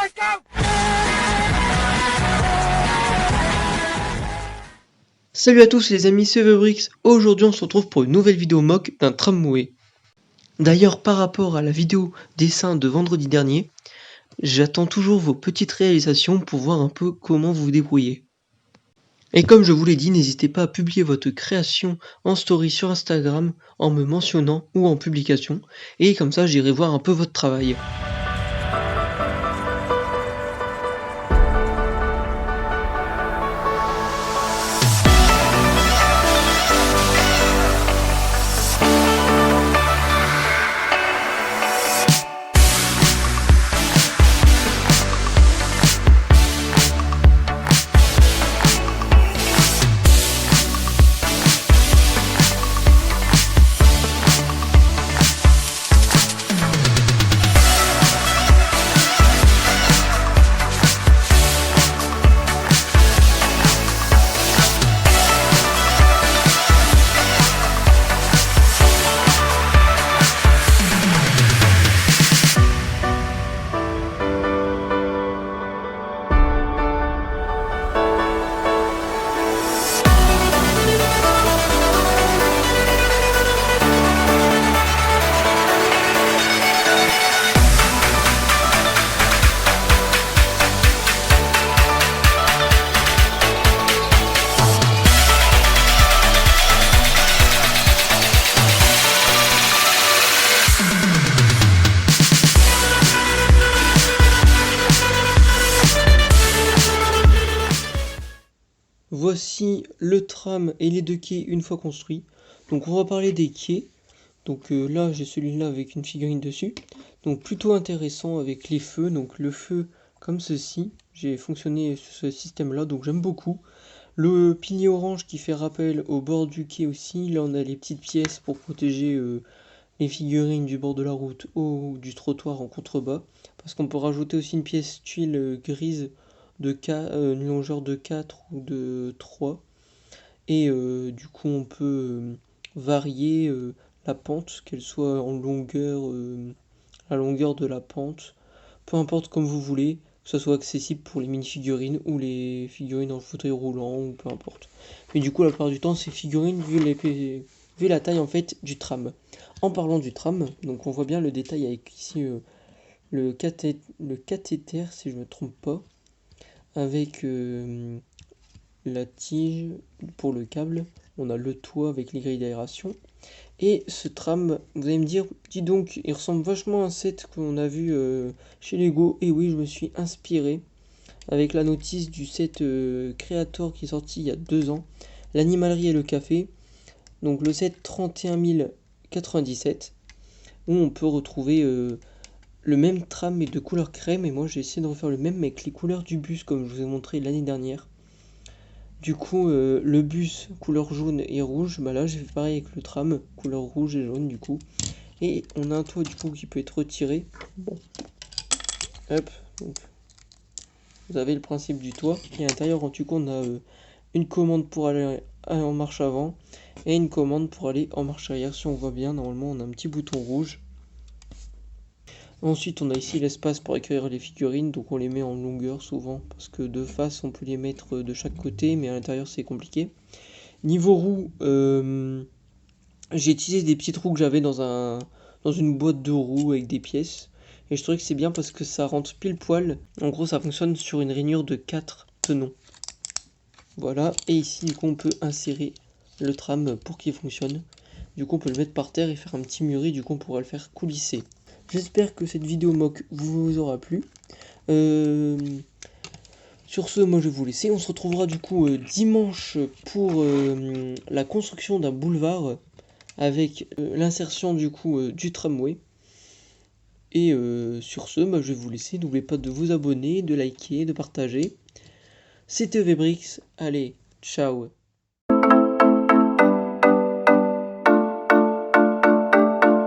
Let's go! Salut à tous les amis, c'est Webrix. Aujourd'hui on se retrouve pour une nouvelle vidéo mock d'un tramway. D'ailleurs par rapport à la vidéo dessin de vendredi dernier, j'attends toujours vos petites réalisations pour voir un peu comment vous vous débrouillez. Et comme je vous l'ai dit, n'hésitez pas à publier votre création en story sur Instagram en me mentionnant ou en publication. Et comme ça j'irai voir un peu votre travail. Voici le tram et les deux quais une fois construits. Donc on va parler des quais. Donc là j'ai celui-là avec une figurine dessus. Donc plutôt intéressant avec les feux. Donc le feu comme ceci. J'ai fonctionné sur ce système là donc j'aime beaucoup. Le pilier orange qui fait rappel au bord du quai aussi. Là on a les petites pièces pour protéger les figurines du bord de la route ou du trottoir en contrebas. Parce qu'on peut rajouter aussi une pièce tuile grise de une longueur de 4 ou de 3. Et du coup on peut varier la pente, qu'elle soit en longueur, la longueur de la pente, peu importe comme vous voulez, que ce soit accessible pour les mini-figurines ou les figurines en fauteuil roulant ou peu importe. Mais du coup la plupart du temps ces figurines vu la taille en fait du tram. En parlant du tram, donc on voit bien le détail avec ici le cathéter si je ne me trompe pas, avec la tige pour le câble, on a le toit avec les grilles d'aération. Et ce tram, vous allez me dire, dis donc, il ressemble vachement à un set qu'on a vu chez Lego. Et oui, je me suis inspiré avec la notice du set Creator qui est sorti il y a 2 ans. L'animalerie et le café. Donc le set 31097, où on peut retrouver le même tram mais de couleur crème. Et moi j'ai essayé de refaire le même avec les couleurs du bus comme je vous ai montré l'année dernière. Du coup, le bus couleur jaune et rouge, bah là j'ai fait pareil avec le tram, couleur rouge et jaune du coup. Et on a un toit du coup qui peut être retiré. Bon, hop, donc vous avez le principe du toit. Et à l'intérieur, du coup, on a une commande pour aller en marche avant et une commande pour aller en marche arrière. Si on voit bien, normalement, on a un petit bouton rouge. Ensuite, on a ici l'espace pour accueillir les figurines, donc on les met en longueur souvent, parce que de face, on peut les mettre de chaque côté, mais à l'intérieur, c'est compliqué. Niveau roues, j'ai utilisé des petites roues que j'avais dans une boîte de roues avec des pièces, et je trouvais que c'est bien parce que ça rentre pile poil. En gros, ça fonctionne sur une rainure de 4 tenons. Voilà, et ici, du coup, on peut insérer le tram pour qu'il fonctionne. Du coup, on peut le mettre par terre et faire un petit mûri, du coup, on pourra le faire coulisser. J'espère que cette vidéo mock vous aura plu. Sur ce, moi je vais vous laisser. On se retrouvera du coup dimanche pour la construction d'un boulevard avec l'insertion du coup du tramway. Et sur ce, moi, je vais vous laisser. N'oubliez pas de vous abonner, de liker, de partager. C'était Webrix. Allez, ciao.